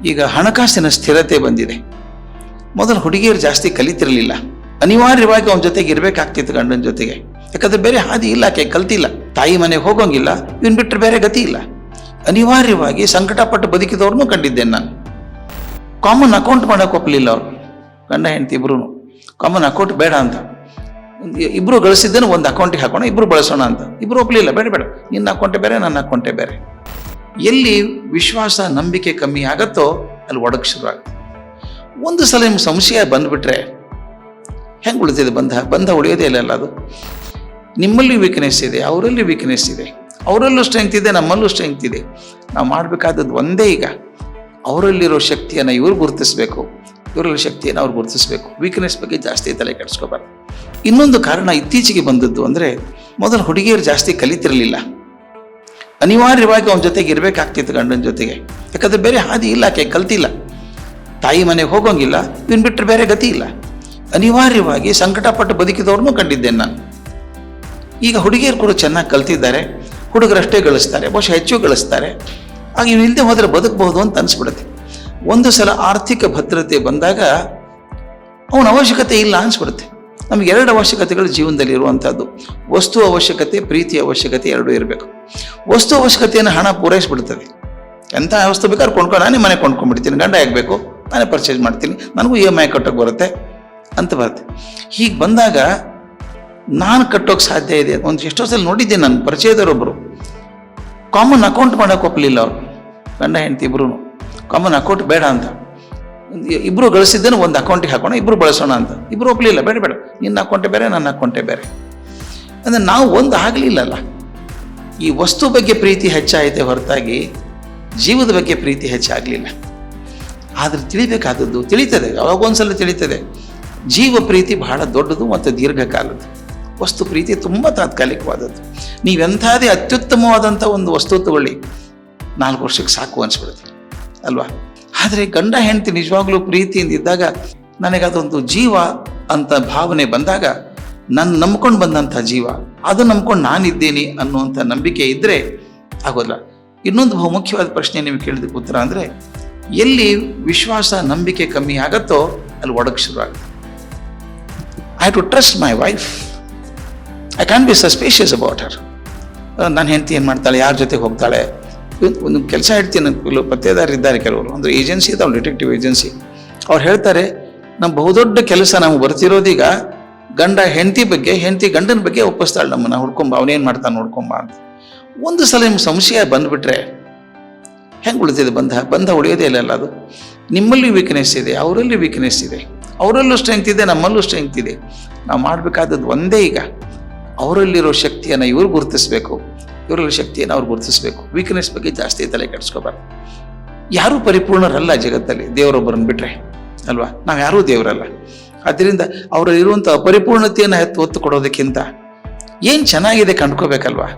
ಈಗ ಹಣಕಾಸಿನ ಸ್ಥಿರತೆ ಬಂದಿದೆ. ಮೊದಲು ಹುಡುಗಿಯರು ಜಾಸ್ತಿ ಕಲಿತಿರಲಿಲ್ಲ, ಅನಿವಾರ್ಯವಾಗಿ ಅವನ ಜೊತೆಗೆ ಇರಬೇಕಾಗ್ತಿತ್ತು ಗಂಡನ ಜೊತೆಗೆ. ಯಾಕಂದ್ರೆ ಬೇರೆ ಹಾದಿ ಇಲ್ಲ, ಆಕೆ ಕಲ್ತಿಲ್ಲ, ತಾಯಿ ಮನೆಗೆ ಹೋಗೋಂಗಿಲ್ಲ, ಇವನ್ ಬಿಟ್ಟರೆ ಬೇರೆ ಗತಿ ಇಲ್ಲ. ಅನಿವಾರ್ಯವಾಗಿ ಸಂಕಟಪಟ್ಟು ಬದುಕಿದವ್ರನ್ನೂ ಕಂಡಿದ್ದೇನೆ ನಾನು. ಕಾಮನ್ ಅಕೌಂಟ್ ಮಾಡೋಕೆ ಒಪ್ಪಲಿಲ್ಲ ಅವರು, ಗಂಡ ಹೆಂಡತಿ ಇಬ್ರು. ಕಾಮನ್ ಅಕೌಂಟ್ ಬೇಡ ಅಂತ, ಇಬ್ರು ಗಳಿಸಿದ್ದನ್ನು ಒಂದು ಅಕೌಂಟಿಗೆ ಹಾಕೋಣ, ಇಬ್ರು ಬಳಸೋಣ ಅಂತ. ಇಬ್ರು ಒಪ್ಪಲಿಲ್ಲ, ಬೇಡ ಬೇಡ, ನಿನ್ನ ಅಕೌಂಟೇ ಬೇರೆ, ನನ್ನ ಅಕೌಂಟೇ ಬೇರೆ. ಎಲ್ಲಿ ವಿಶ್ವಾಸ ನಂಬಿಕೆ ಕಮ್ಮಿ ಆಗತ್ತೋ ಅಲ್ಲಿ ಒಡಕು ಶುರುವಾಗುತ್ತೆ. ಒಂದು ಸಲ ನಿಮ್ಗೆ ಸಂಶಯ ಬಂದುಬಿಟ್ರೆ ಹೆಂಗೆ ಉಳಿತಿದೆ ಬಂಧ ಉಳಿಯೋದೇ ಇಲ್ಲ. ಅದು ನಿಮ್ಮಲ್ಲಿ ವೀಕ್ನೆಸ್ ಇದೆ, ಅವರಲ್ಲಿ ವೀಕ್ನೆಸ್ ಇದೆ, ಅವರಲ್ಲೂ ಸ್ಟ್ರೆಂಗ್ತ್ ಇದೆ, ನಮ್ಮಲ್ಲೂ ಸ್ಟ್ರೆಂಗ್ತ್ ಇದೆ. ನಾವು ಮಾಡಬೇಕಾದದ್ದು ಒಂದೇ, ಈಗ ಅವರಲ್ಲಿರೋ ಶಕ್ತಿಯನ್ನು ಇವ್ರು ಗುರುತಿಸ್ಬೇಕು, ಇವರಲ್ಲಿ ಶಕ್ತಿಯನ್ನು ಅವ್ರು ಗುರುತಿಸ್ಬೇಕು. ವೀಕ್ನೆಸ್ ಬಗ್ಗೆ ಜಾಸ್ತಿ ತಲೆ ಕೆಡಿಸ್ಕೋಬಾರ್ದು. ಇನ್ನೊಂದು ಕಾರಣ ಇತ್ತೀಚೆಗೆ ಬಂದದ್ದು ಅಂದರೆ, ಮೊದಲು ಹುಡುಗಿಯರು ಜಾಸ್ತಿ ಕಲಿತಿರಲಿಲ್ಲ, ಅನಿವಾರ್ಯವಾಗಿ ಅವನ ಜೊತೆಗೆ ಇರಬೇಕಾಗ್ತಿತ್ತು ಗಂಡನ ಜೊತೆಗೆ. ಯಾಕಂದ್ರೆ ಬೇರೆ ಹಾದಿ ಇಲ್ಲ, ಆಕೆ ಕಲ್ತಿಲ್ಲ, ತಾಯಿ ಮನೆಗೆ ಹೋಗೋಂಗಿಲ್ಲ, ಇವನ್ ಬಿಟ್ಟರೆ ಬೇರೆ ಗತಿ ಇಲ್ಲ. ಅನಿವಾರ್ಯವಾಗಿ ಸಂಕಟಪಟ್ಟು ಬದುಕಿದವ್ರನ್ನೂ ಕಂಡಿದ್ದೇನೆ ನಾನು. ಈಗ ಹುಡುಗಿಯರು ಕೂಡ ಚೆನ್ನಾಗಿ ಕಲ್ತಿದ್ದಾರೆ, ಹುಡುಗರಷ್ಟೇ ಗಳಿಸ್ತಾರೆ, ಬಹುಶಃ ಹೆಚ್ಚು ಗಳಿಸ್ತಾರೆ. ಆಗ ಇವು ಇಲ್ಲದೆ ಹೋದರೆ ಬದುಕಬಹುದು ಅಂತ ಅನಿಸ್ಬಿಡುತ್ತೆ. ಒಂದು ಸಲ ಆರ್ಥಿಕ ಭದ್ರತೆ ಬಂದಾಗ ಅವನ ಅವಶ್ಯಕತೆ ಇಲ್ಲ ಅನಿಸ್ಬಿಡುತ್ತೆ. ನಮ್ಗೆ ಎರಡು ಅವಶ್ಯಕತೆಗಳು ಜೀವನದಲ್ಲಿ ಇರುವಂಥದ್ದು, ವಸ್ತು ಅವಶ್ಯಕತೆ, ಪ್ರೀತಿ ಅವಶ್ಯಕತೆ, ಎರಡೂ ಇರಬೇಕು. ವಸ್ತು ಅವಶ್ಯಕತೆಯನ್ನು ಹಣ ಪೂರೈಸಿಬಿಡ್ತದೆ. ಎಂಥ ವಸ್ತು ಬೇಕಾದ್ರೆ ನಾನೇ ಮನೆ ಕೊಂಡ್ಕೊಂಡ್ಬಿಡ್ತೀನಿ, ಗಂಡ ಆಗಬೇಕು, ನಾನೇ ಪರ್ಚೇಸ್ ಮಾಡ್ತೀನಿ, ನನಗೂ EMI ಕಟ್ಟೋಕೆ ಬರುತ್ತೆ ಅಂತ ಬರುತ್ತೆ. ಹೀಗೆ ಬಂದಾಗ ನಾನು ಕಟ್ಟೋಕೆ ಸಾಧ್ಯ ಇದೆ. ಒಂದು ಎಷ್ಟೋ ಸಲ ನೋಡಿದ್ದೀನಿ, ನಾನು ಪರಿಚಯದವರೊಬ್ಬರು ಕಾಮನ್ ಅಕೌಂಟ್ ಮಾಡೋಕೆ ಒಪ್ಪಲಿಲ್ಲ ಅವರು, ಗಂಡ ಹೆಂಡತಿ ಇಬ್ರು. ಕಾಮನ್ ಅಕೌಂಟ್ ಬೇಡ ಅಂತ, ಇಬ್ರು ಗಳಿಸಿದ್ದನ್ನು ಒಂದು ಅಕೌಂಟಿಗೆ ಹಾಕೋಣ, ಇಬ್ರು ಬಳಸೋಣ ಅಂತ. ಇಬ್ರು ಒಪ್ಪಲಿಲ್ಲ, ಬೇಡ ಬೇಡ, ನಿನ್ನ ಅಕೌಂಟೇ ಬೇರೆ, ನನ್ನ ಅಕೌಂಟೇ ಬೇರೆ. ಅಂದರೆ ನಾವು ಒಂದು ಆಗಲಿಲ್ಲಲ್ಲ. ಈ ವಸ್ತು ಬಗ್ಗೆ ಪ್ರೀತಿ ಹೆಚ್ಚಾಯಿತೆ ಹೊರತಾಗಿ ಜೀವದ ಬಗ್ಗೆ ಪ್ರೀತಿ ಹೆಚ್ಚಾಗಲಿಲ್ಲ. ಆದರೆ ತಿಳಿಬೇಕಾದದ್ದು ತಿಳಿತದೆ, ಅವಾಗೊಂದ್ಸಲ ತಿಳಿತದೆ. ಜೀವ ಪ್ರೀತಿ ಬಹಳ ದೊಡ್ಡದು ಮತ್ತು ದೀರ್ಘಕಾಲದ್ದು, ವಸ್ತು ಪ್ರೀತಿ ತುಂಬ ತಾತ್ಕಾಲಿಕವಾದದ್ದು. ನೀವೆಂಥದೇ ಅತ್ಯುತ್ತಮವಾದಂಥ ಒಂದು ವಸ್ತು ತಗೊಳ್ಳಿ, 4 ವರ್ಷಕ್ಕೆ ಸಾಕು ಅನಿಸ್ಬಿಡುತ್ತೆ ಅಲ್ವಾ. ಆದರೆ ಗಂಡ ಹೆಂಡತಿ ನಿಜವಾಗ್ಲೂ ಪ್ರೀತಿಯಿಂದ ಇದ್ದಾಗ, ನನಗದೊಂದು ಜೀವ ಅಂತ ಭಾವನೆ ಬಂದಾಗ, ನಾನು ನಂಬ್ಕೊಂಡು ಬಂದಂಥ ಜೀವ, ಅದು ನಂಬ್ಕೊಂಡು ನಾನಿದ್ದೀನಿ ಅನ್ನುವಂಥ ನಂಬಿಕೆ ಇದ್ದರೆ ಆಗೋಲ್ಲ. ಇನ್ನೊಂದು ಬಹುಮುಖ್ಯವಾದ ಪ್ರಶ್ನೆ ನೀವು ಕೇಳಿದಕ್ಕೆ ಉತ್ತರ ಅಂದರೆ, ಎಲ್ಲಿ ವಿಶ್ವಾಸ ನಂಬಿಕೆ ಕಮ್ಮಿ ಆಗತ್ತೋ ಅಲ್ಲಿ ಒಡಕು ಶುರುವಾಗುತ್ತೆ. I have to trust my wife, I can be suspicious about her. ನನ್ನ ಹೆಂಡತಿ ಏನು ಮಾಡ್ತಾಳೆ, ಯಾರ ಜೊತೆಗೆ ಹೋಗ್ತಾಳೆ. ಒಂದು ಕೆಲಸ ಹೇಳ್ತೀನಿ, ಪತ್ತೇದಾರಿದ್ದಾರೆ ಕೆಲವರು, ಅಂದರೆ ಏಜೆನ್ಸಿ ಇದಾವೆ, ಡಿಟೆಕ್ಟಿವ್ ಏಜೆನ್ಸಿ. ಅವ್ರು ಹೇಳ್ತಾರೆ, ನಮ್ಮ ಬಹುದೊಡ್ಡ ಕೆಲಸ ನಮ್ಗೆ ಬರ್ತಿರೋದೀಗ ಗಂಡ ಹೆಂಡತಿ ಬಗ್ಗೆ, ಹೆಂಡತಿ ಗಂಡನ ಬಗ್ಗೆ ಒಪ್ಪಿಸ್ತಾಳೆ ನಮ್ಮನ್ನು, ಹುಡ್ಕೊಂಬ, ಅವನೇನು ಮಾಡ್ತಾನೆ ನೋಡ್ಕೊಂಬ ಅಂತ. ಒಂದು ಸಲ ನಿಮ್ಗೆ ಸಂಶಯ ಬಂದುಬಿಟ್ರೆ ಹೆಂಗೆ ಉಳಿತಿದೆ ಬಂಧ ಉಳಿಯೋದೇ ಇಲ್ಲ. ಅದು ನಿಮ್ಮಲ್ಲಿ ವೀಕ್ನೆಸ್ ಇದೆ, ಅವರಲ್ಲಿ ವೀಕ್ನೆಸ್ ಇದೆ, ಅವರಲ್ಲೂ ಸ್ಟ್ರೆಂಗ್ತ್ ಇದೆ, ನಮ್ಮಲ್ಲೂ ಸ್ಟ್ರೆಂಗ್ತ್ ಇದೆ. ನಾವು ಮಾಡಬೇಕಾದದ್ದು ಒಂದೇ, ಈಗ ಅವರಲ್ಲಿರೋ ಶಕ್ತಿಯನ್ನು ಇವ್ರು ಗುರುತಿಸ್ಬೇಕು, ಇವರಲ್ಲಿ ಶಕ್ತಿಯನ್ನು ಅವ್ರು ಗುರುತಿಸ್ಬೇಕು. ವೀಕ್ನೆಸ್ ಬಗ್ಗೆ ಜಾಸ್ತಿ ತಲೆ ಕೆಡಿಸ್ಕೋಬಾರ್ದು. ಯಾರೂ ಪರಿಪೂರ್ಣರಲ್ಲ ಜಗತ್ತಲ್ಲಿ, ದೇವರೊಬ್ಬರನ್ನು ಬಿಟ್ಟರೆ ಅಲ್ವಾ. ನಾವು ಯಾರೂ ದೇವರಲ್ಲ. ಆದ್ದರಿಂದ ಅವರಲ್ಲಿರುವಂಥ ಅಪರಿಪೂರ್ಣತೆಯನ್ನು ಹೊತ್ತು ಕೊಡೋದಕ್ಕಿಂತ ಏನು ಚೆನ್ನಾಗಿದೆ ಕಂಡ್ಕೋಬೇಕಲ್ವಾ.